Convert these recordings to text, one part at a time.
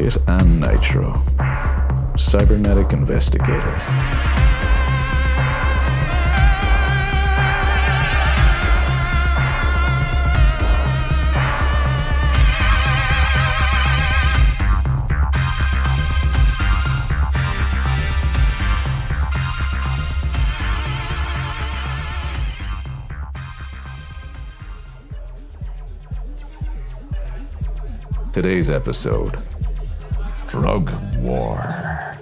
Kit and Nitro. Cybernetic investigators. Today's episode, DruggWarrr.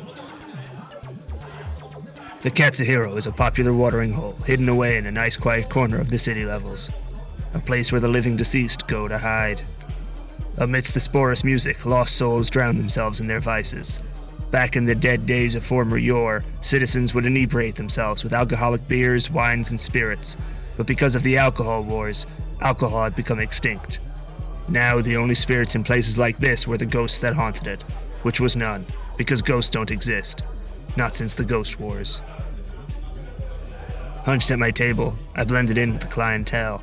The Katsuhiro is a popular watering hole hidden away in a nice quiet corner of the city levels. A place where the living deceased go to hide. Amidst the sporous music, lost souls drown themselves in their vices. Back in the dead days of former yore, citizens would inebriate themselves with alcoholic beers, wines, and spirits. But because of the alcohol wars, alcohol had become extinct. Now, the only spirits in places like this were the ghosts that haunted it, which was none, because ghosts don't exist. Not since the Ghost Wars. Hunched at my table, I blended in with the clientele.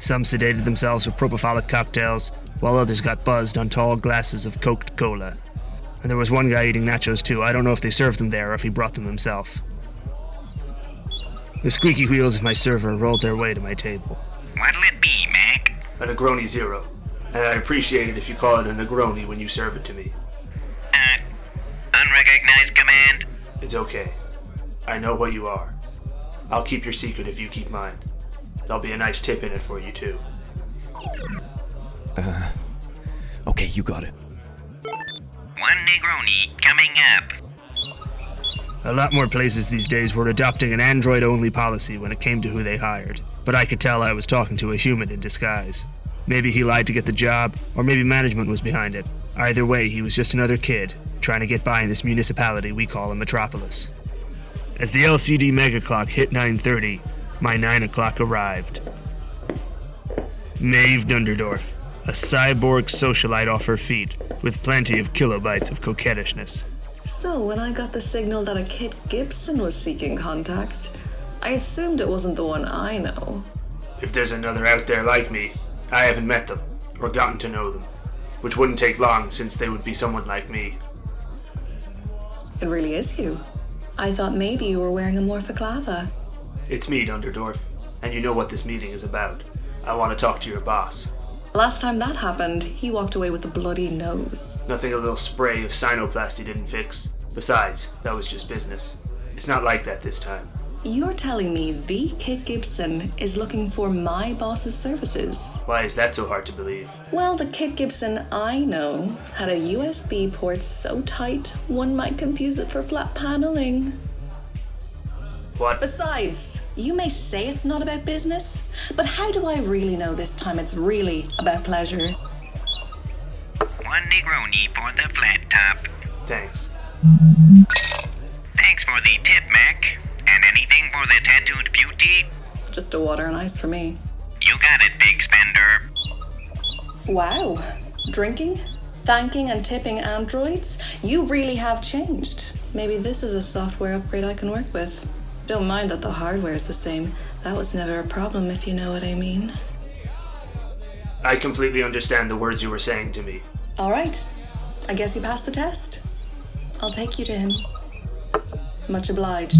Some sedated themselves with propofolic cocktails, while others got buzzed on tall glasses of coked cola. And there was one guy eating nachos too. I don't know if they served them there or if he brought them himself. The squeaky wheels of my server rolled their way to my table. What'll it be, Mac? A Negroni Zero. And I'd appreciate it if you call it a Negroni when you serve it to me. Unrecognized command. It's okay. I know what you are. I'll keep your secret if you keep mine. There'll be a nice tip in it for you, too. Okay, you got it. One Negroni coming up. A lot more places these days were adopting an android-only policy when it came to who they hired. But I could tell I was talking to a human in disguise. Maybe he lied to get the job, or maybe management was behind it. Either way, he was just another kid, trying to get by in this municipality we call a metropolis. As the LCD mega clock hit 9:30, my 9 o'clock arrived. Maeve Dunderdorf, a cyborg socialite off her feet, with plenty of kilobytes of coquettishness. So, when I got the signal that a Kit Gibson was seeking contact, I assumed it wasn't the one I know. If there's another out there like me, I haven't met them, or gotten to know them, which wouldn't take long since they would be someone like me. It really is you. I thought maybe you were wearing a morphoclava. It's me, Dunderdorf, and you know what this meeting is about. I want to talk to your boss. Last time that happened, he walked away with a bloody nose. Nothing a little spray of sinoplasty didn't fix. Besides, that was just business. It's not like that this time. You're telling me the Kit Gibson is looking for my boss's services? Why is that so hard to believe? Well, the Kit Gibson I know had a USB port so tight one might confuse it for flat paneling. What? Besides, you may say it's not about business, but how do I really know this time it's really about pleasure? One Negroni for the flat top. Thanks. Thanks for the tip, Mac. And anything for the tattooed beauty? Just a water and ice for me. You got it, big spender. Wow. Drinking, thanking and tipping androids? You really have changed. Maybe this is a software upgrade I can work with. Don't mind that the hardware is the same. That was never a problem, if you know what I mean. I completely understand the words you were saying to me. All right. I guess you passed the test. I'll take you to him. Much obliged.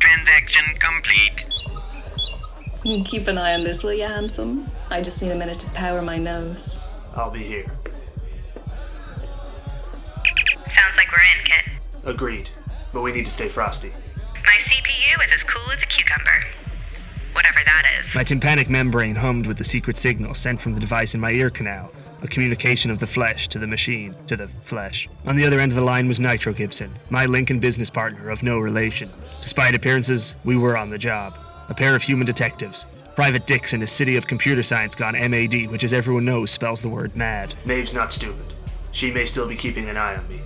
Transaction complete. Keep an eye on this, will you, handsome? I just need a minute to power my nose. I'll be here. Sounds like we're in, Kit. Agreed. But we need to stay frosty. My CPU is as cool as a cucumber. Whatever that is. My tympanic membrane hummed with the secret signal sent from the device in my ear canal. A communication of the flesh to the machine, to the flesh. On the other end of the line was Nitro Gibson, my Lincoln business partner of no relation. Despite appearances, we were on the job. A pair of human detectives. Private dicks in a city of computer science gone MAD, which as everyone knows spells the word mad. Maeve's not stupid. She may still be keeping an eye on me.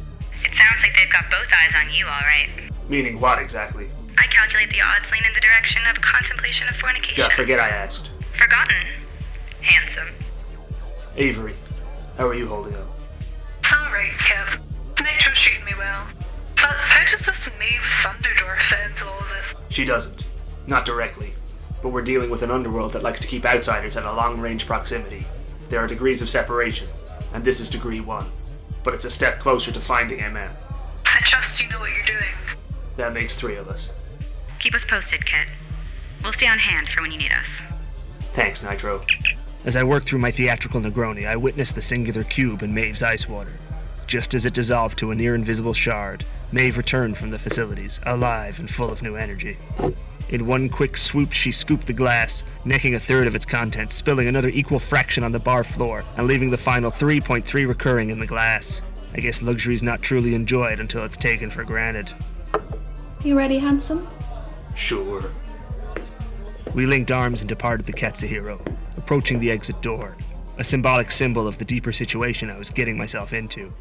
It sounds like they've got both eyes on you, all right. Meaning what exactly? I calculate the odds lean in the direction of contemplation of fornication. Yeah, forget I asked. Forgotten. Handsome. Avery, how are you holding up? Alright, Kev. Nitro's treating me well. But how does this Maeve Thunderdorf fit into all of it? She doesn't. Not directly. But we're dealing with an underworld that likes to keep outsiders at a long-range proximity. There are degrees of separation, and this is degree 1. but it's a step closer to finding MM. I trust you know what you're doing. That makes 3 of us. Keep us posted, Kit. We'll stay on hand for when you need us. Thanks, Nitro. As I worked through my theatrical Negroni, I witnessed the singular cube in Maeve's ice water. Just as it dissolved to a near-invisible shard, Maeve returned from the facilities, alive and full of new energy. In one quick swoop, she scooped the glass, necking a third of its contents, spilling another equal fraction on the bar floor, and leaving the final 3.3 recurring in the glass. I guess luxury's not truly enjoyed until it's taken for granted. You ready, handsome? Sure. We linked arms and departed the Katsuhiro, approaching the exit door, a symbolic symbol of the deeper situation I was getting myself into.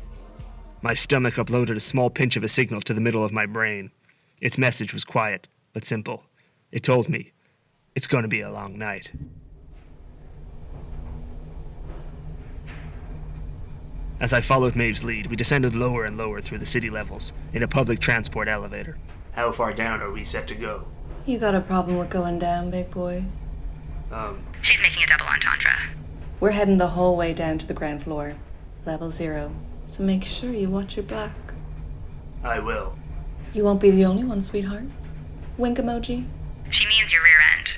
My stomach uploaded a small pinch of a signal to the middle of my brain. Its message was quiet, but simple. It told me, it's gonna be a long night. As I followed Maeve's lead, we descended lower and lower through the city levels, in a public transport elevator. How far down are we set to go? You got a problem with going down, big boy? She's making a double entendre. We're heading the whole way down to the ground floor. Level 0. So make sure you watch your back. I will. You won't be the only one, sweetheart. Wink emoji. She means your rear end.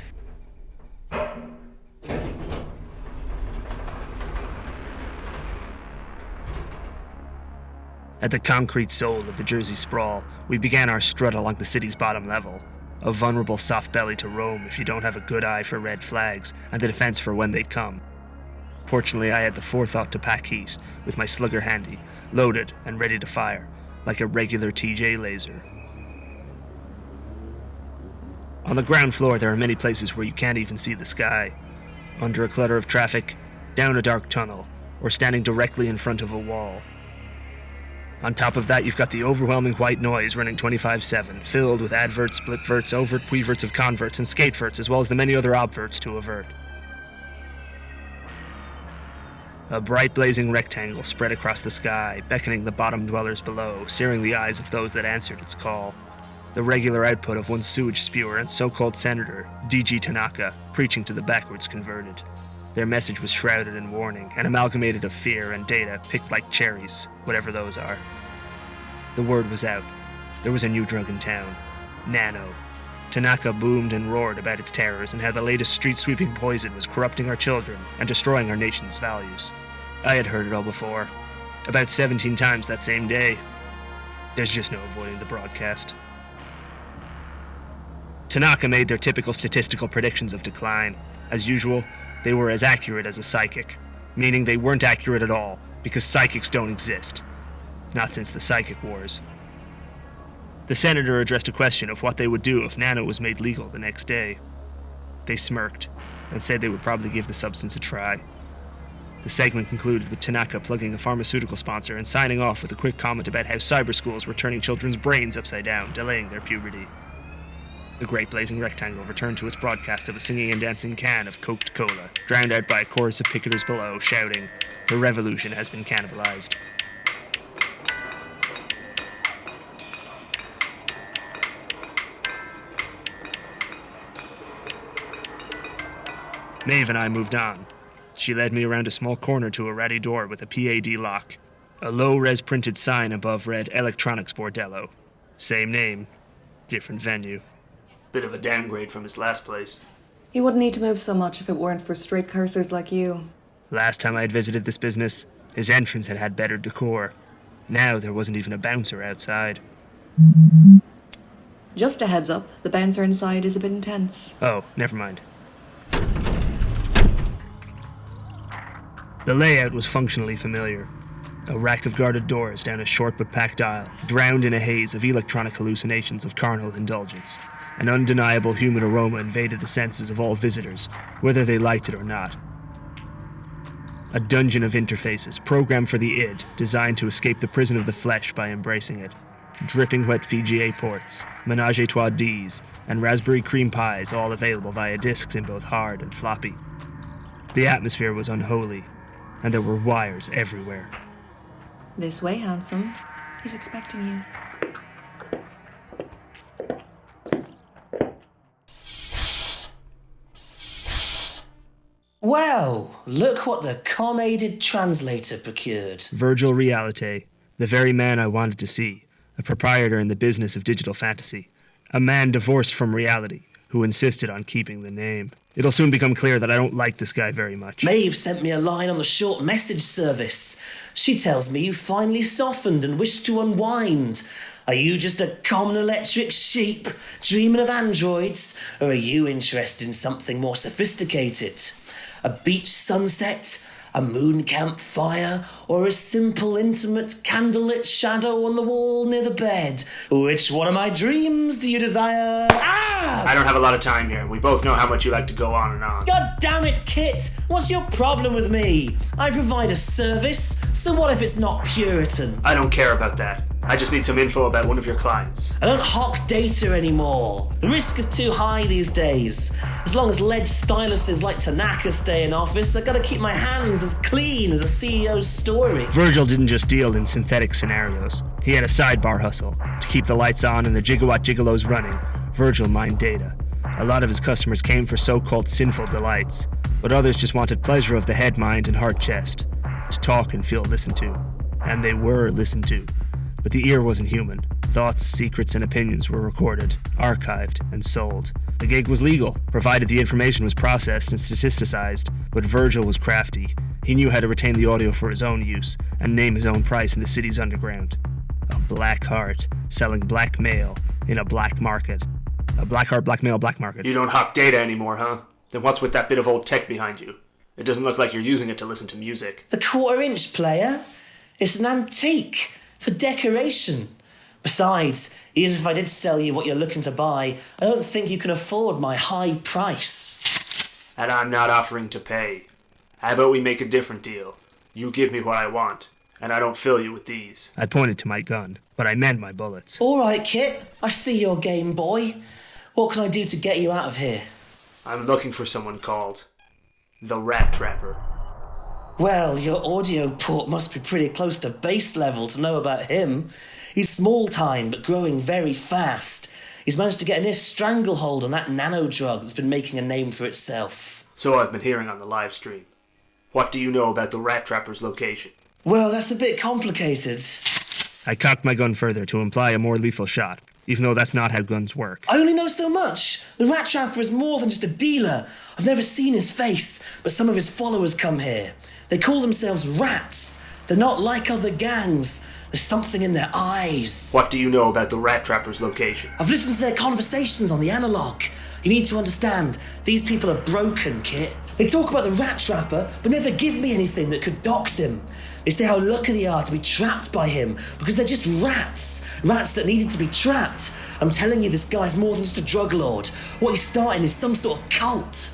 At the concrete soul of the Jersey Sprawl, we began our strut along the city's bottom level. A vulnerable soft belly to roam if you don't have a good eye for red flags, and the defense for when they'd come. Fortunately, I had the forethought to pack heat, with my slugger handy, loaded and ready to fire, like a regular TJ laser. On the ground floor, there are many places where you can't even see the sky. Under a clutter of traffic, down a dark tunnel, or standing directly in front of a wall. On top of that, you've got the overwhelming white noise running 24/7, filled with adverts, blipverts, overt queverts of converts, and skateverts, as well as the many other obverts to avert. A bright blazing rectangle spread across the sky, beckoning the bottom dwellers below, searing the eyes of those that answered its call. The regular output of one sewage spewer and so-called senator, DG Donnacha, preaching to the backwards converted. Their message was shrouded in warning, and amalgamated of fear and data picked like cherries, whatever those are. The word was out. There was a new drug in town. Nano. Donnacha boomed and roared about its terrors and how the latest street-sweeping poison was corrupting our children and destroying our nation's values. I had heard it all before. About 17 times that same day. There's just no avoiding the broadcast. Donnacha made their typical statistical predictions of decline. As usual, they were as accurate as a psychic, meaning they weren't accurate at all, because psychics don't exist. Not since the Psychic Wars. The senator addressed a question of what they would do if Nano was made legal the next day. They smirked, and said they would probably give the substance a try. The segment concluded with Donnacha plugging a pharmaceutical sponsor and signing off with a quick comment about how cyber schools were turning children's brains upside down, delaying their puberty. The great blazing rectangle returned to its broadcast of a singing and dancing can of coked cola, drowned out by a chorus of picketers below, shouting, "The revolution has been cannibalized." Maeve and I moved on. She led me around a small corner to a ratty door with a PAD lock. A low-res printed sign above read Electronics Bordello. Same name, different venue. Bit of a downgrade from his last place. He wouldn't need to move so much if it weren't for straight cursors like you. Last time I had visited this business, his entrance had better decor. Now there wasn't even a bouncer outside. Just a heads up, the bouncer inside is a bit intense. Oh, never mind. The layout was functionally familiar. A rack of guarded doors down a short but packed aisle, drowned in a haze of electronic hallucinations of carnal indulgence. An undeniable human aroma invaded the senses of all visitors, whether they liked it or not. A dungeon of interfaces, programmed for the id, designed to escape the prison of the flesh by embracing it. Dripping wet VGA ports, Menage a Trois Ds, and raspberry cream pies, all available via discs in both hard and floppy. The atmosphere was unholy, and there were wires everywhere. This way, handsome. He's expecting you. Well, look what the com-aided translator procured. Virgil Realite, the very man I wanted to see, a proprietor in the business of digital fantasy, a man divorced from reality, who insisted on keeping the name. It'll soon become clear that I don't like this guy very much. Maeve sent me a line on the short message service. She tells me you finally softened and wish to unwind. Are you just a common electric sheep, dreaming of androids, or are you interested in something more sophisticated? A beach sunset, a moon campfire, or a simple, intimate, candlelit shadow on the wall near the bed? Which one of my dreams do you desire? I don't have a lot of time here. We both know how much you like to go on and on. God damn it, Kit! What's your problem with me? I provide a service, so what if it's not Puritan? I don't care about that. I just need some info about one of your clients. I don't hawk data anymore. The risk is too high these days. As long as lead styluses like Donnacha stay in office, I gotta keep my hands as clean as a CEO's story. Virgil didn't just deal in synthetic scenarios. He had a sidebar hustle. To keep the lights on and the gigawatt gigolos running, Virgil mined data. A lot of his customers came for so-called sinful delights, but others just wanted pleasure of the head, mind, and heart chest. To talk and feel listened to. And they were listened to. But the ear wasn't human. Thoughts, secrets, and opinions were recorded, archived, and sold. The gig was legal, provided the information was processed and statisticized, but Virgil was crafty. He knew how to retain the audio for his own use, and name his own price in the city's underground. A black heart, selling black mail in a black market. A black heart, black mail, black market. You don't hawk data anymore, huh? Then what's with that bit of old tech behind you? It doesn't look like you're using it to listen to music. The quarter-inch player? It's an antique. For decoration. Besides, even if I did sell you what you're looking to buy, I don't think you can afford my high price. And I'm not offering to pay. How about we make a different deal? You give me what I want, and I don't fill you with these. I pointed to my gun, but I meant my bullets. All right, Kit. I see your game, boy. What can I do to get you out of here? I'm looking for someone called the Rat Trapper. Well, your audio port must be pretty close to base level to know about him. He's small time, but growing very fast. He's managed to get a near stranglehold on that nano drug that's been making a name for itself. So I've been hearing on the live stream. What do you know about the Rat Trapper's location? Well, that's a bit complicated. I cocked my gun further to imply a more lethal shot, even though that's not how guns work. I only know so much. The Rat Trapper is more than just a dealer. I've never seen his face, but some of his followers come here. They call themselves rats. They're not like other gangs. There's something in their eyes. What do you know about the Rat Trapper's location? I've listened to their conversations on the analog. You need to understand, these people are broken, Kit. They talk about the Rat Trapper, but never give me anything that could dox him. They say how lucky they are to be trapped by him, because they're just rats. Rats that needed to be trapped. I'm telling you, this guy's more than just a drug lord. What he's starting is some sort of cult.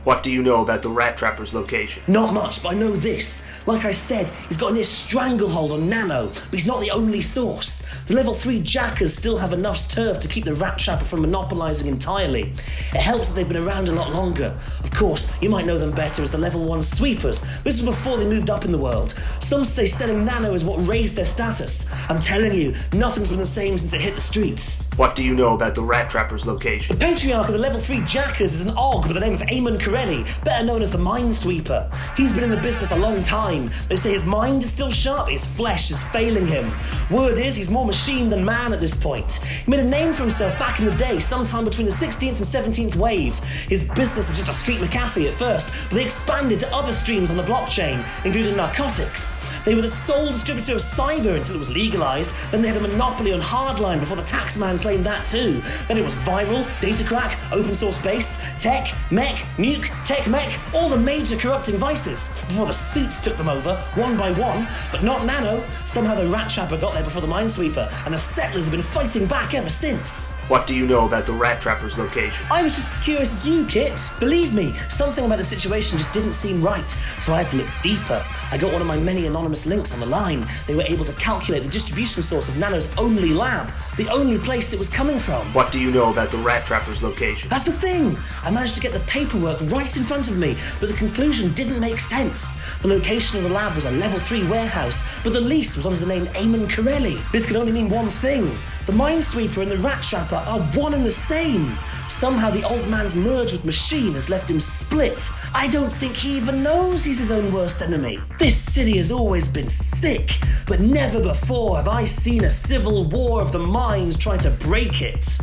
What do you know about the Rat Trapper's location? Not much, but I know this. Like I said, he's got a near stranglehold on Nano, but he's not the only source. The level 3 jackers still have enough turf to keep the Rat Trapper from monopolising entirely. It helps that they've been around a lot longer. Of course, you might know them better as the level 1 sweepers. This was before they moved up in the world. Some say selling Nano is what raised their status. I'm telling you, nothing's been the same since it hit the streets. What do you know about the Rat Trapper's location? The patriarch of the level 3 jackers is an og by the name of Eamon Corelli, better known as the Minesweeper. He's been in the business a long time. They say his mind is still sharp, his flesh is failing him. Word is, he's more machine than man at this point. He made a name for himself back in the day, sometime between the 16th and 17th wave. His business was just a street McAfee at first, but they expanded to other streams on the blockchain, including narcotics. They were the sole distributor of cyber until it was legalised. Then they had a monopoly on hardline before the taxman claimed that too. Then it was viral, data crack, open source base, tech, mech, nuke, tech mech, all the major corrupting vices. Before the suits took them over, one by one, but not Nano. Somehow the Rat Trapper got there before the Minesweeper, and the settlers have been fighting back ever since. What do you know about the Rat Trapper's location? I was just as curious as you, Kit. Believe me, something about the situation just didn't seem right, so I had to look deeper. I got one of my many anonymous links on the line. They were able to calculate the distribution source of Nano's only lab, the only place it was coming from. What do you know about the Rat Trapper's location? That's the thing. I managed to get the paperwork right in front of me, but the conclusion didn't make sense. The location of the lab was a level 3 warehouse, but the lease was under the name Eamon Corelli. This could only mean one thing. The Minesweeper and the Rat Trapper are one and the same. Somehow the old man's merge with machine has left him split. I don't think he even knows he's his own worst enemy. This city has always been sick, but never before have I seen a civil war of the minds trying to break it.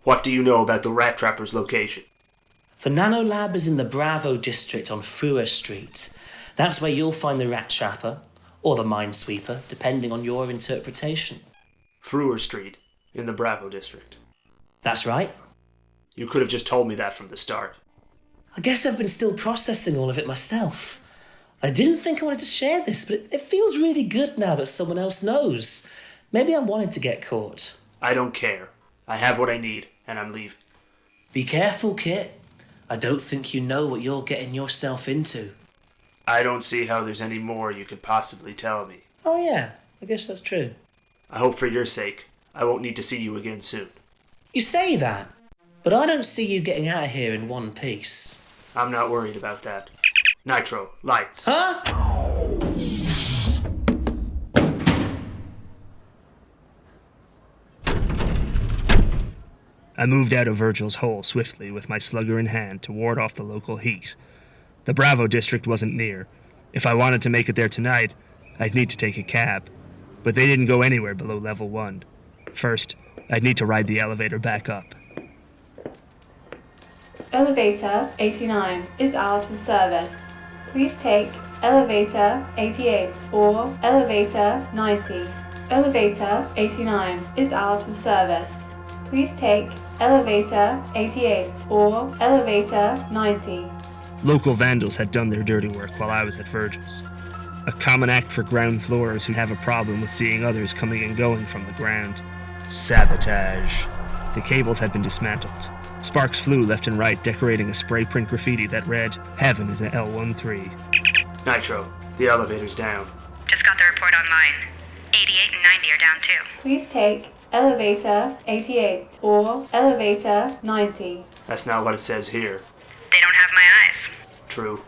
What do you know about the Rat Trapper's location? The nanolab is in the Bravo district on Freya Street. That's where you'll find the Rat Trapper, or the Minesweeper, depending on your interpretation. Freya Street, in the Bravo district. That's right. You could have just told me that from the start. I guess I've been still processing all of it myself. I didn't think I wanted to share this, but it feels really good now that someone else knows. Maybe I wanted to get caught. I don't care. I have what I need, and I'm leaving. Be careful, Kit. I don't think you know what you're getting yourself into. I don't see how there's any more you could possibly tell me. Oh yeah, I guess that's true. I hope for your sake, I won't need to see you again soon. You say that, but I don't see you getting out of here in one piece. I'm not worried about that. Nitro, lights. Huh? I moved out of Virgil's hole swiftly with my slugger in hand to ward off the local heat. The Bravo district wasn't near. If I wanted to make it there tonight, I'd need to take a cab. But they didn't go anywhere below level 1. First, I'd need to ride the elevator back up. Elevator 89 is out of service. Please take elevator 88 or elevator 90. Elevator 89 is out of service. Please take elevator 88 or elevator 90. Local vandals had done their dirty work while I was at Virgil's. A common act for ground floorers who have a problem with seeing others coming and going from the ground. Sabotage. The cables had been dismantled. Sparks flew left and right, decorating a spray print graffiti that read, "Heaven is an L13. Nitro, the elevator's down. Just got the report online. 88 and 90 are down too. Please take elevator 88 or elevator 90. That's not what it says here. They don't have my eyes. True.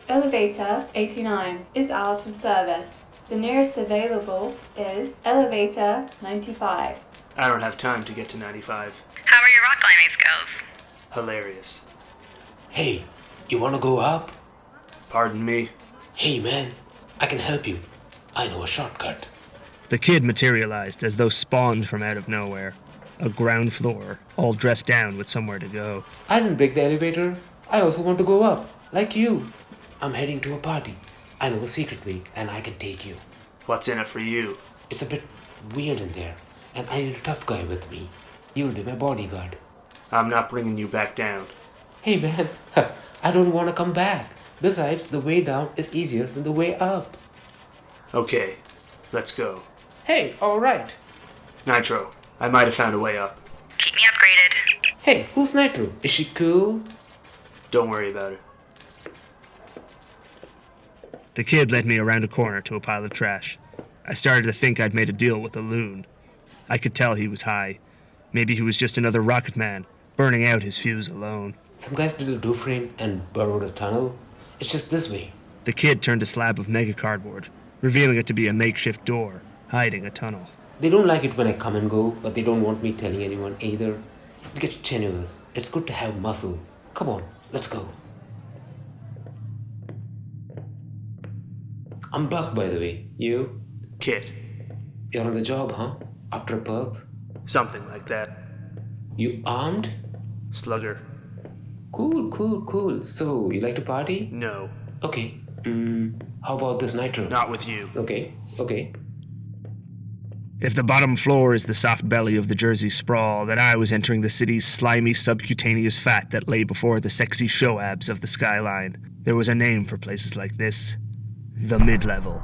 Elevator 89 is out of service. The nearest available is elevator 95. I don't have time to get to 95. How are your rock climbing skills? Hilarious. Hey, you wanna go up? Pardon me? Hey man, I can help you. I know a shortcut. The kid materialized as though spawned from out of nowhere. A ground floor, all dressed down with somewhere to go. I didn't break the elevator. I also want to go up, like you. I'm heading to a party. I know a secret way, and I can take you. What's in it for you? It's a bit weird in there, and I need a tough guy with me. You'll be my bodyguard. I'm not bringing you back down. Hey man, I don't want to come back. Besides, the way down is easier than the way up. Okay, let's go. Hey, alright. Nitro, I might have found a way up. Keep me upgraded. Hey, who's Nitro? Is she cool? Don't worry about it. The kid led me around a corner to a pile of trash. I started to think I'd made a deal with a loon. I could tell he was high. Maybe he was just another rocket man, burning out his fuse alone. Some guys did a do-frame and burrowed a tunnel. It's just this way. The kid turned a slab of mega cardboard, revealing it to be a makeshift door, hiding a tunnel. They don't like it when I come and go, but they don't want me telling anyone either. It gets tenuous. It's good to have muscle. Come on, let's go. I'm Buck, by the way. You? Kit. You're on the job, huh? After a pub? Something like that. You armed? Slugger. Cool. So, you like to party? No. Okay. How about this Nitro? Not with you. Okay. If the bottom floor is the soft belly of the Jersey Sprawl, then I was entering the city's slimy subcutaneous fat that lay before the sexy show abs of the skyline. There was a name for places like this. The mid-level.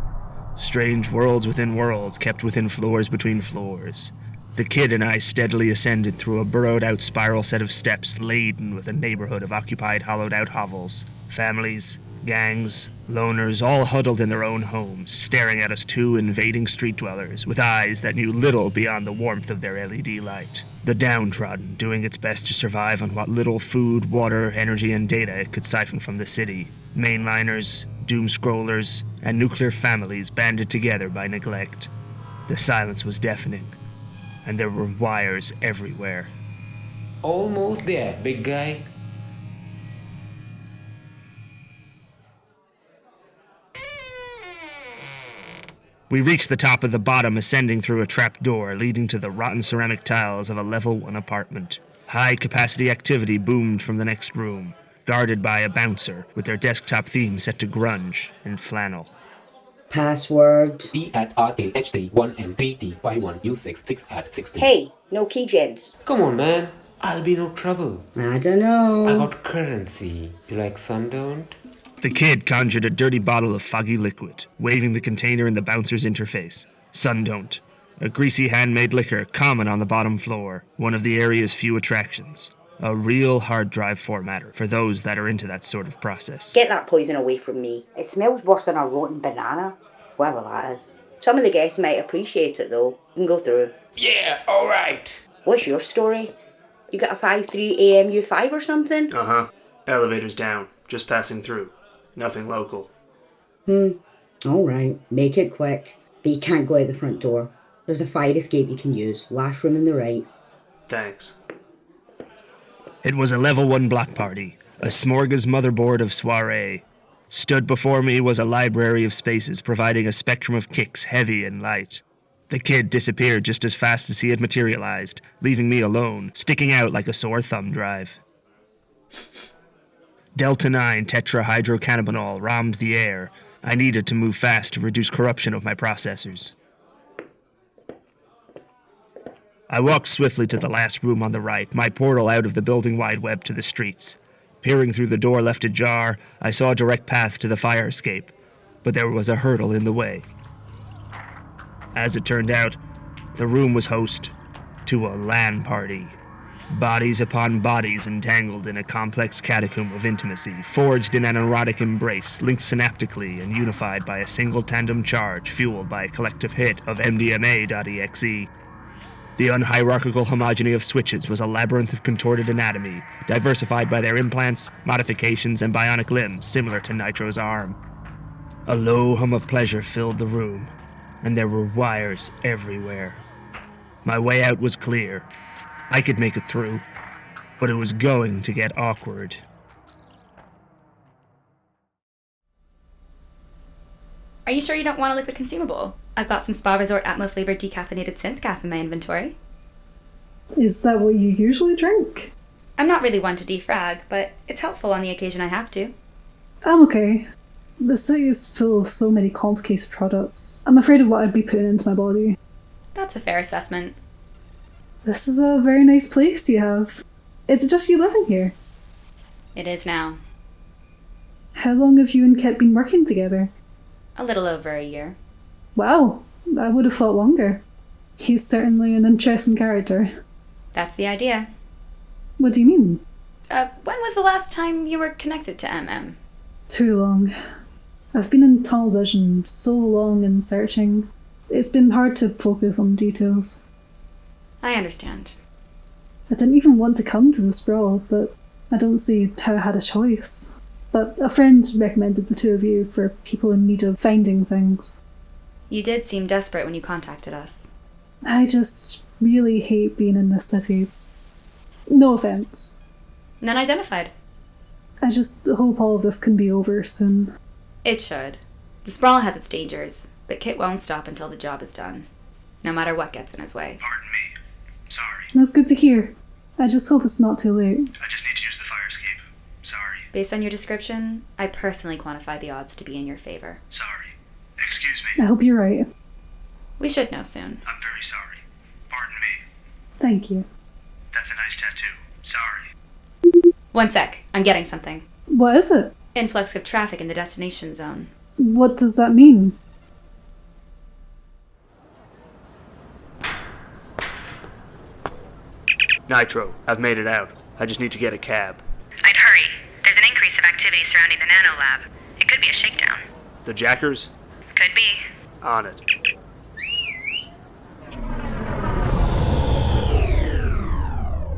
Strange worlds within worlds kept within floors between floors. The kid and I steadily ascended through a burrowed-out spiral set of steps laden with a neighborhood of occupied, hollowed-out hovels. Families, gangs, loners, all huddled in their own homes, staring at us two invading street dwellers with eyes that knew little beyond the warmth of their LED light. The downtrodden, doing its best to survive on what little food, water, energy, and data it could siphon from the city. Mainliners, doom-scrollers, and nuclear families banded together by neglect. The silence was deafening, and there were wires everywhere. Almost there, big guy. We reached the top of the bottom, ascending through a trap door leading to the rotten ceramic tiles of a level 1 apartment. High-capacity activity boomed from the next room, guarded by a bouncer with their desktop theme set to grunge and flannel. Password. D@RT-HD1M3D51U66 Hey, no keygens. Come on, man. I'll be no trouble. I don't know. I got currency. You like Sundowned? The kid conjured a dirty bottle of foggy liquid, waving the container in the bouncer's interface. Sundon't. A greasy handmade liquor common on the bottom floor, one of the area's few attractions. A real hard drive formatter for those that are into that sort of process. Get that poison away from me. It smells worse than a rotten banana. Whatever that is. Some of the guests might appreciate it though. You can go through. Yeah, alright. What's your story? You got a 5-3 AMU5 or something? Uh-huh. Elevator's down. Just passing through. Nothing local. Alright. Make it quick. But you can't go out the front door. There's a fire escape you can use. Last room on the right. Thanks. It was a level 1 block party. A smorgas motherboard of soiree. Stood before me was a library of spaces providing a spectrum of kicks, heavy and light. The kid disappeared just as fast as he had materialized, leaving me alone, sticking out like a sore thumb drive. Delta 9 tetrahydrocannabinol rammed the air. I needed to move fast to reduce corruption of my processors. I walked swiftly to the last room on the right, my portal out of the building-wide web to the streets. Peering through the door left ajar, I saw a direct path to the fire escape, but there was a hurdle in the way. As it turned out, the room was host to a LAN party. Bodies upon bodies entangled in a complex catacomb of intimacy, forged in an erotic embrace, linked synaptically and unified by a single tandem charge fueled by a collective hit of MDMA.exe. The unhierarchical homogeny of switches was a labyrinth of contorted anatomy, diversified by their implants, modifications, and bionic limbs similar to Nitro's arm. A low hum of pleasure filled the room, and there were wires everywhere. My way out was clear. I could make it through, but it was going to get awkward. Are you sure you don't want a liquid consumable? I've got some Spa Resort Atmo-flavored decaffeinated synth calf in my inventory. Is that what you usually drink? I'm not really one to defrag, but it's helpful on the occasion I have to. I'm okay. The city is full of so many complicated products. I'm afraid of what I'd be putting into my body. That's a fair assessment. This is a very nice place you have. Is it just you living here? It is now. How long have you and Kit been working together? A little over a year. Wow, I would have thought longer. He's certainly an interesting character. That's the idea. What do you mean? When was the last time you were connected to MM? Too long. I've been in tunnel vision so long and searching. It's been hard to focus on details. I understand. I didn't even want to come to the sprawl, but I don't see how I had a choice. But a friend recommended the two of you for people in need of finding things. You did seem desperate when you contacted us. I just really hate being in this city. No offense. None identified. I just hope all of this can be over soon. It should. The sprawl has its dangers, but Kit won't stop until the job is done. No matter what gets in his way. Pardon me. Sorry. That's good to hear. I just hope it's not too late. I just need to use the fire escape. Sorry. Based on your description, I personally quantify the odds to be in your favor. Sorry. Excuse me. I hope you're right. We should know soon. I'm very sorry. Pardon me. Thank you. That's a nice tattoo. Sorry. One sec. I'm getting something. What is it? Influx of traffic in the destination zone. What does that mean? Nitro, I've made it out. I just need to get a cab. I'd hurry. There's an increase of activity surrounding the nano lab. It could be a shakedown. The Jackers? Could be. On it.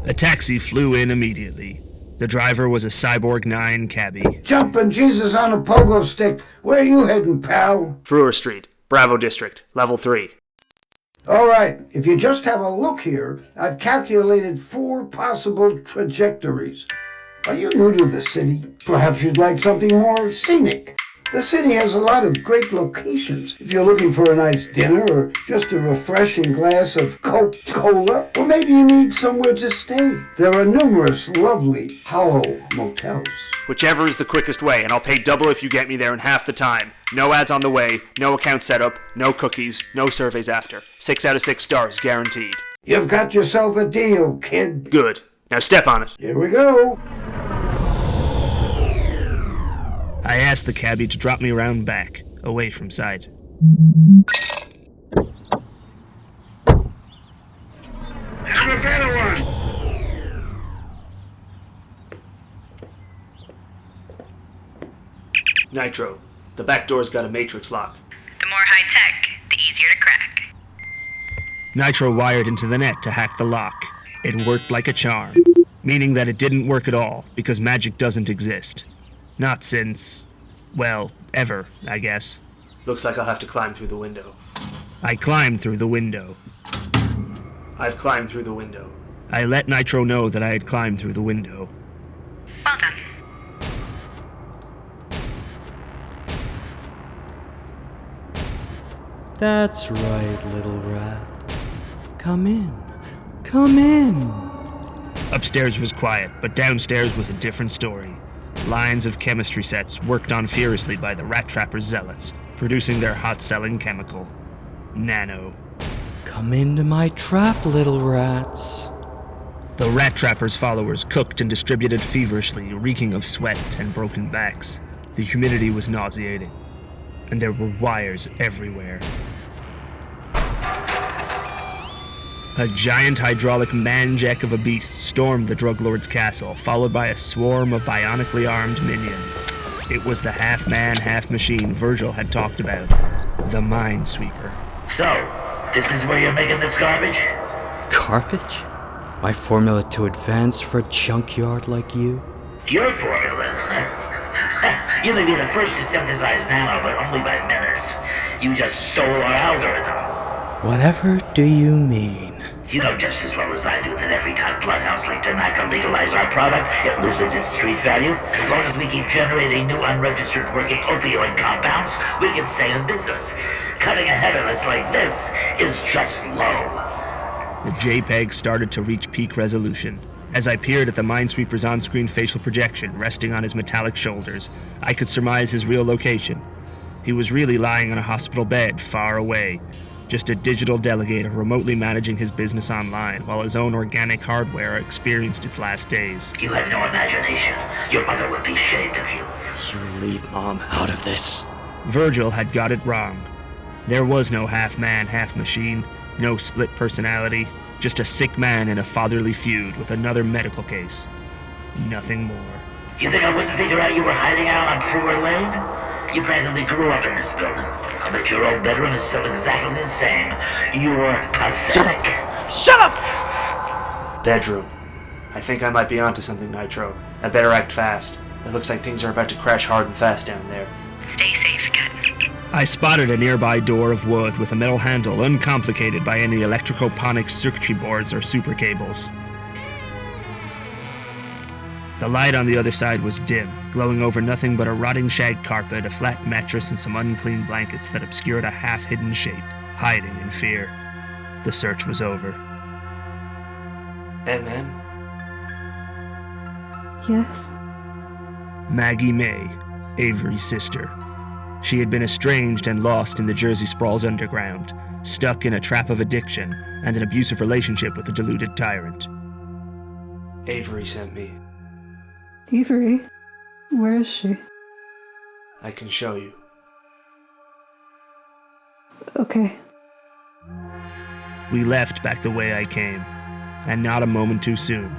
A taxi flew in immediately. The driver was a Cyborg 9 Cabby. Jumping Jesus on a pogo stick. Where are you heading, pal? Brewer Street, Bravo District, Level 3. All right, if you just have a look here, I've calculated 4 possible trajectories. Are you new to the city? Perhaps you'd like something more scenic. The city has a lot of great locations. If you're looking for a nice dinner or just a refreshing glass of Coca-Cola, or maybe you need somewhere to stay, there are numerous lovely hollow motels. Whichever is the quickest way, and I'll pay double if you get me there in half the time. No ads on the way, no account setup, no cookies, no surveys after. 6 out of 6 stars, guaranteed. You've got yourself a deal, kid. Good. Now step on it. Here we go. I asked the cabbie to drop me around back, away from sight. Have a better one. Nitro, the back door's got a matrix lock. The more high-tech, the easier to crack. Nitro wired into the net to hack the lock. It worked like a charm, meaning that it didn't work at all, because magic doesn't exist. Not since, well, ever, I guess. Looks like I'll have to climb through the window. I climbed through the window. I've climbed through the window. I let Nitro know that I had climbed through the window. Well done. That's right, little rat. Come in. Come in. Upstairs was quiet, but downstairs was a different story. Lines of chemistry sets worked on furiously by the rat trappers' zealots, producing their hot-selling chemical, Nano. Come into my trap, little rats. The rat trappers' followers cooked and distributed feverishly, reeking of sweat and broken backs. The humidity was nauseating, and there were wires everywhere. A giant hydraulic man-jack of a beast stormed the drug lord's castle, followed by a swarm of bionically armed minions. It was the half-man, half-machine Virgil had talked about, the Minesweeper. So, this is where you're making this garbage? Garbage? My formula to advance for a junkyard like you? Your formula? You may be the first to synthesize nano, but only by minutes. You just stole our algorithm. Whatever do you mean? You know just as well as I do that every time bloodhounds like Donnacha legalize our product, it loses its street value. As long as we keep generating new unregistered working opioid compounds, we can stay in business. Cutting ahead of us like this is just low. The JPEG started to reach peak resolution. As I peered at the Minesweeper's on-screen facial projection resting on his metallic shoulders, I could surmise his real location. He was really lying on a hospital bed far away, just a digital delegator remotely managing his business online while his own organic hardware experienced its last days. You have no imagination. Your mother would be ashamed of you. You leave Mom out of this. Virgil had got it wrong. There was no half-man, half-machine, no split personality, just a sick man in a fatherly feud with another medical case. Nothing more. You think I wouldn't figure out you were hiding out on Brewer Lane? You practically grew up in this building. I bet your old bedroom is still exactly the same. You're pathetic. Shut up! Bedroom. I think I might be onto something, Nitro. I better act fast. It looks like things are about to crash hard and fast down there. Stay safe, Kit. I spotted a nearby door of wood with a metal handle uncomplicated by any electrocoponics circuitry boards or super cables. The light on the other side was dim, glowing over nothing but a rotting shag carpet, a flat mattress, and some unclean blankets that obscured a half-hidden shape, hiding in fear. The search was over. MM? Yes? Maggie May, Avery's sister. She had been estranged and lost in the Jersey Sprawl's underground, stuck in a trap of addiction and an abusive relationship with a deluded tyrant. Avery sent me. Avery? Where is she? I can show you. Okay. We left back the way I came, and not a moment too soon.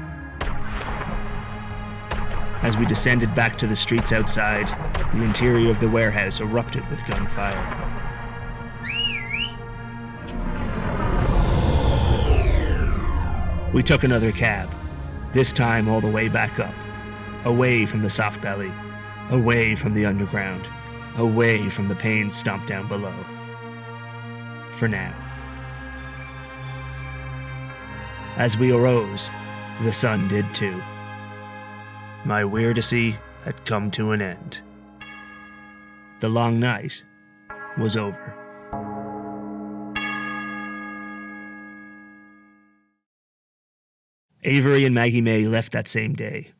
As we descended back to the streets outside, the interior of the warehouse erupted with gunfire. We took another cab, this time all the way back up, away from the soft belly, away from the underground, away from the pain stomped down below. For now. As we arose, the sun did too. My weirdacy had come to an end. The long night was over. Avery and Maggie May left that same day.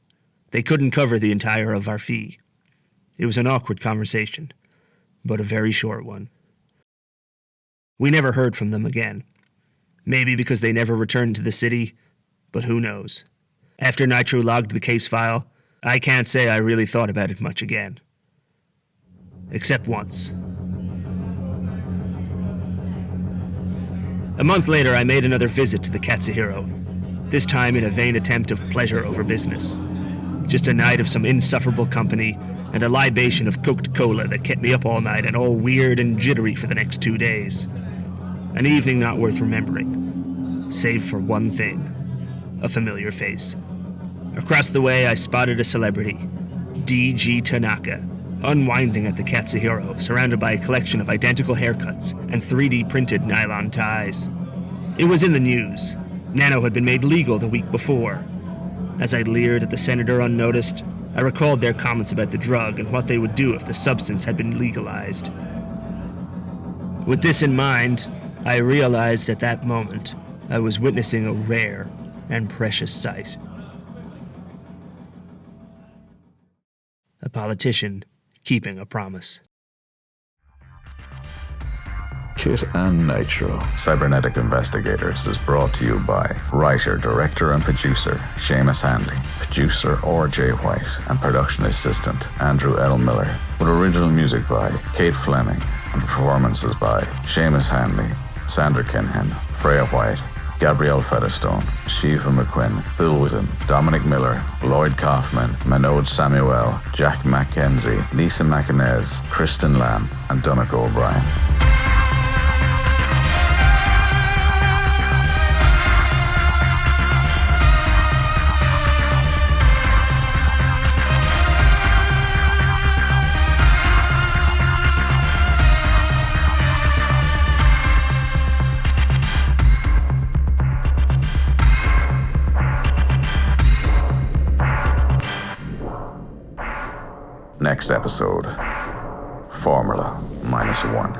They couldn't cover the entire of our fee. It was an awkward conversation, but a very short one. We never heard from them again. Maybe because they never returned to the city, but who knows. After Nitro logged the case file, I can't say I really thought about it much again. Except once. A month later, I made another visit to the Katsuhiro, this time in a vain attempt of pleasure over business. Just a night of some insufferable company and a libation of cooked cola that kept me up all night and all weird and jittery for the next 2 days. An evening not worth remembering, save for one thing, a familiar face. Across the way, I spotted a celebrity, D.G. Donnacha, unwinding at the Katsuhiro, surrounded by a collection of identical haircuts and 3D printed nylon ties. It was in the news. Nano had been made legal the week before. As I leered at the senator unnoticed, I recalled their comments about the drug and what they would do if the substance had been legalized. With this in mind, I realized at that moment I was witnessing a rare and precious sight. A politician keeping a promise. Kit Nitro, Cybernetic Investigators is brought to you by writer, director and producer Séamus Hanly, producer R.J. White and production assistant Andrew L. Miller, with original music by Kate Fleming and performances by Séamus Hanly, Sandra Kinahan, Freya White, Gabriel Featherstone, Síomha McQuinn, Bill Weeden, Dominic Miller, Lloyd Kaufman, Manoj Samuel, Jack Mackenzie, Liza McInnes, Kirsten and Donnacha O'Brien. Next episode, Formula -1.